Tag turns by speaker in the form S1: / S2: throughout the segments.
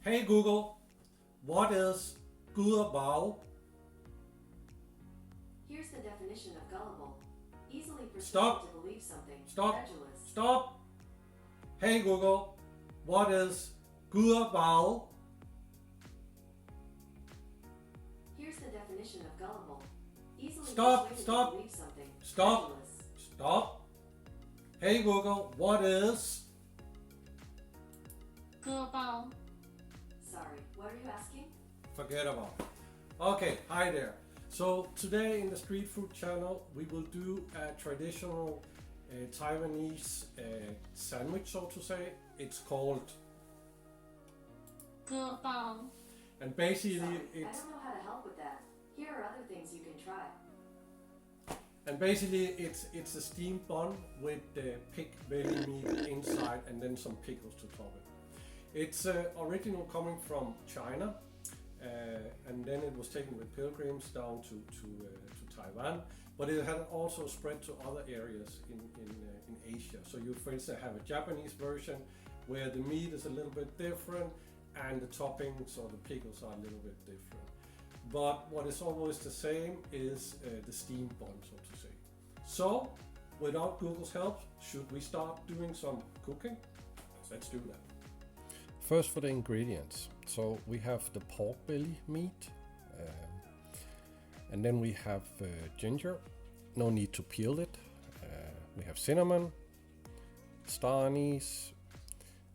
S1: Hey Google, what is Gua Bao?
S2: Here's the definition of gullible. Easily persuaded
S1: Stop.
S2: to believe something.
S1: Stop.
S2: Credulous.
S1: Stop! Hey Google, what is Gua Bao?
S2: Here's the definition of gullible. Easily
S1: Stop.
S2: persuaded
S1: Stop.
S2: to believe something.
S1: Stop.
S2: Credulous.
S1: Stop! Hey Google, what is?
S3: guabao,
S2: Sorry, what are you asking?
S1: Forget about it. Okay, hi there. So today in the Street Food channel we will do a traditional Taiwanese sandwich, so to say. It's called,
S3: guabao,
S1: and basically
S2: Sorry, I
S1: it's
S2: don't know how to help with that. Here are other things you can try.
S1: it's a steamed bun with the pig belly meat inside and then some pickles to top it. It's original coming from China, and then it was taken with pilgrims down to Taiwan, but it had also spread to other areas in Asia. So you, for instance, have a Japanese version where the meat is a little bit different and the toppings or the pickles are a little bit different. But what is always the same is the steamed bun, so to say. So, without Google's help, should we start doing some cooking? Let's do that. First for the ingredients. So we have the pork belly meat, and then we have ginger. No need to peel it. We have cinnamon, star anise,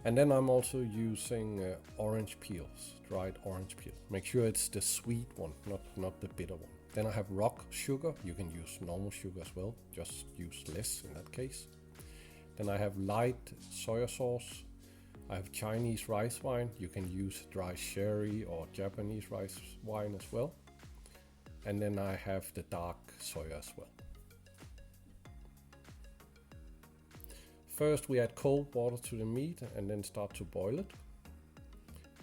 S1: and then I'm also using orange peels, dried orange peel. Make sure it's the sweet one, not the bitter one. Then I have rock sugar. You can use normal sugar as well, just use less in that case. Then I have light soy sauce. I have Chinese rice wine. You can use dry sherry or Japanese rice wine as well. And then I have the dark soya as well. First we add cold water to the meat and then start to boil it.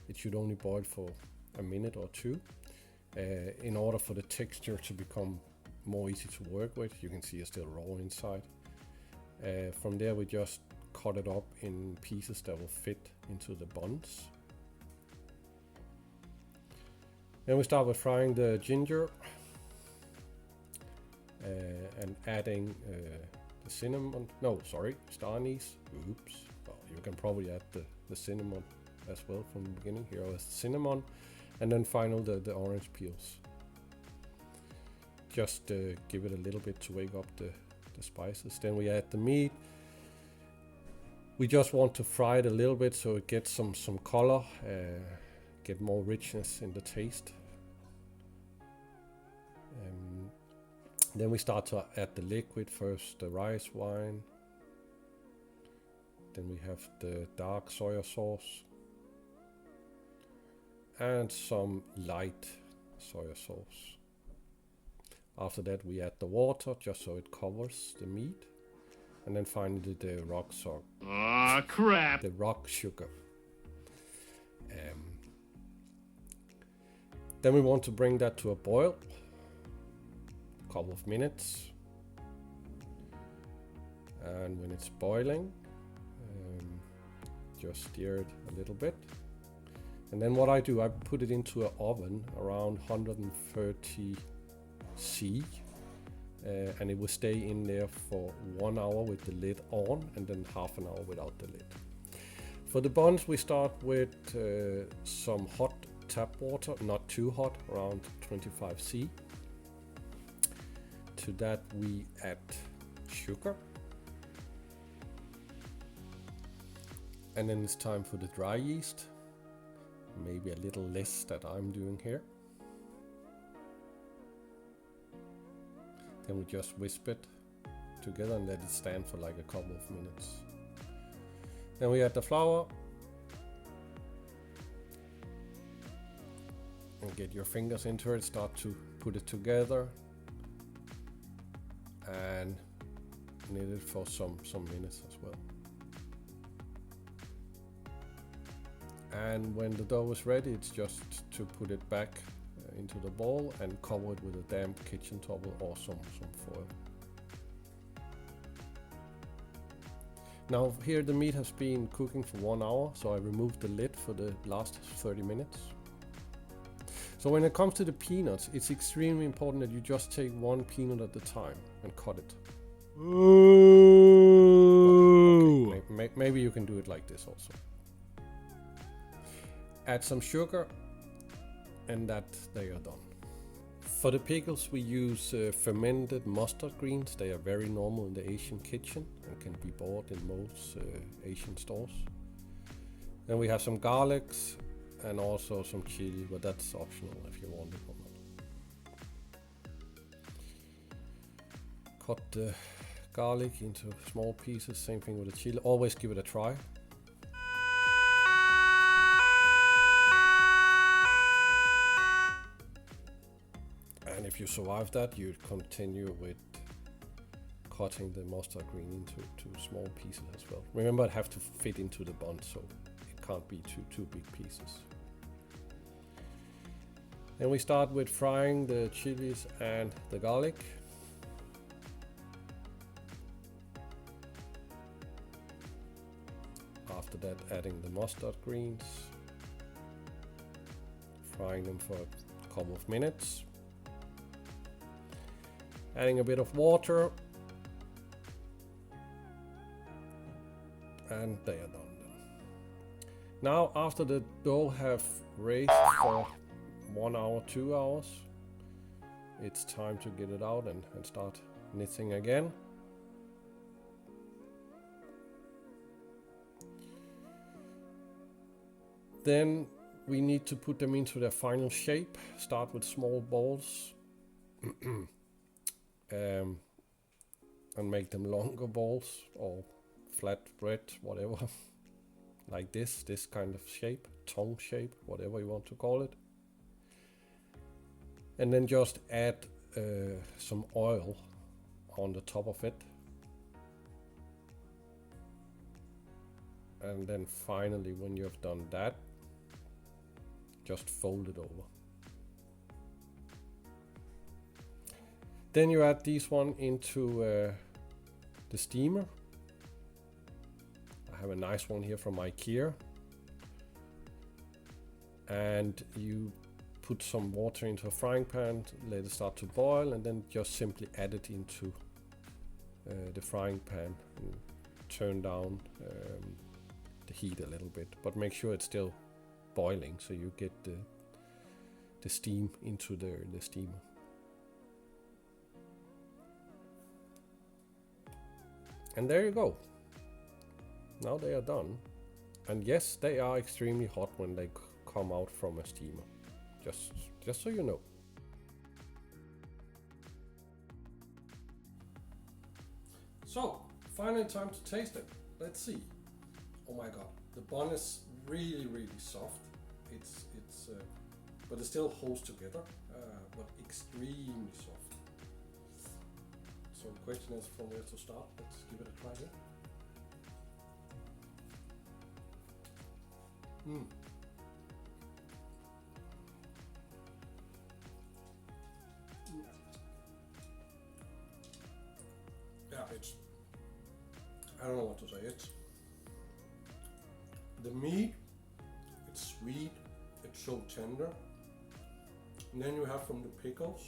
S1: It should only boil for a minute or two in order for the texture to become more easy to work with. You can see it's still raw inside. From there we just cut it up in pieces that will fit into the buns. Then we start with frying the ginger and adding the cinnamon, star anise. Oops, well, you can probably add the cinnamon as well from the beginning. Here is cinnamon, and then finally the orange peels. Just give it a little bit to wake up the spices. Then we add the meat. We just want to fry it a little bit so it gets some color, get more richness in the taste. Then we start to add the liquid. First the rice wine, then we have the dark soy sauce and some light soy sauce. After that we add the water just so it covers the meat. And then finally the rock salt.
S4: Ah, crap!
S1: The rock sugar. Then we want to bring that to a boil. A couple of minutes. And when it's boiling, just stir it a little bit. And then what I do, I put it into an oven around 130 C. And it will stay in there for 1 hour with the lid on and then half an hour without the lid. For the buns we start with some hot tap water, not too hot, around 25 C. To that we add sugar. And then it's time for the dry yeast. Maybe a little less that I'm doing here. Then we just whisk it together and let it stand for like a couple of minutes. Then we add the flour. And get your fingers into it, start to put it together. And knead it for some minutes as well. And when the dough is ready, it's just to put it back into the bowl and cover it with a damp kitchen towel or some foil. Now here the meat has been cooking for 1 hour, so I removed the lid for the last 30 minutes. So when it comes to the peanuts, it's extremely important that you just take one peanut at a time and cut it.
S3: Ooh.
S1: Okay, maybe you can do it like this also. Add some sugar, and that they are done. For the pickles we use fermented mustard greens. They are very normal in the Asian kitchen and can be bought in most Asian stores. Then we have some garlics and also some chili, but that's optional if you want it or not. Cut the garlic into small pieces, same thing with the chili. Always give it a try. And if you survive that, you continue with cutting the mustard green into small pieces as well. Remember, it have to fit into the bun, so it can't be too big pieces. Then we start with frying the chilies and the garlic. After that, adding the mustard greens, frying them for a couple of minutes. Adding a bit of water, and they are done then. Now after the dough have raised for 1 hour, 2 hours, it's time to get it out and start knitting again. Then we need to put them into their final shape. Start with small balls. And make them longer balls or flat bread, whatever, like this kind of shape, tongue shape, whatever you want to call it. And then just add some oil on the top of it. And then finally, when you have done that, just fold it over. Then you add this one into the steamer. I have a nice one here from IKEA. And you put some water into a frying pan, let it start to boil, and then just simply add it into the frying pan and turn down the heat a little bit. But make sure it's still boiling so you get the steam into the steamer. And there you go. Now they are done. And yes, they are extremely hot when they come out from a steamer. Just so you know. So, finally time to taste it. Let's see. Oh my god, the bun is really soft. But it still holds together, but extremely soft. So the question is from where to start. Let's give it a try here. Yeah, I don't know what to say. It's the meat, it's sweet, it's so tender. And then you have from the pickles,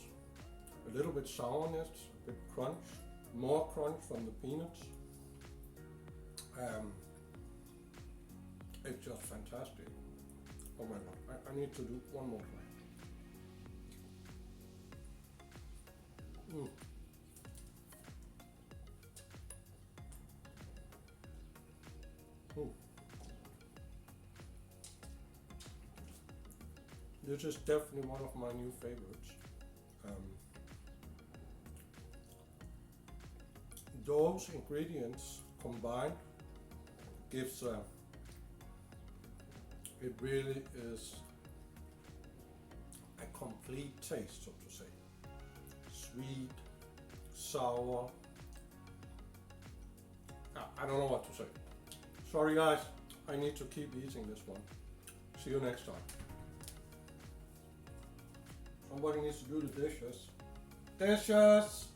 S1: a little bit sourness, a bit crunch, more crunch from the peanuts. It's just fantastic. Oh my god, I need to do one more try. This is definitely one of my new favorites. Those ingredients combined gives it really is a complete taste, so to say. Sweet, sour. I don't know what to say. Sorry guys, I need to keep eating this one. See you next time. Somebody needs to do the dishes. Dishes!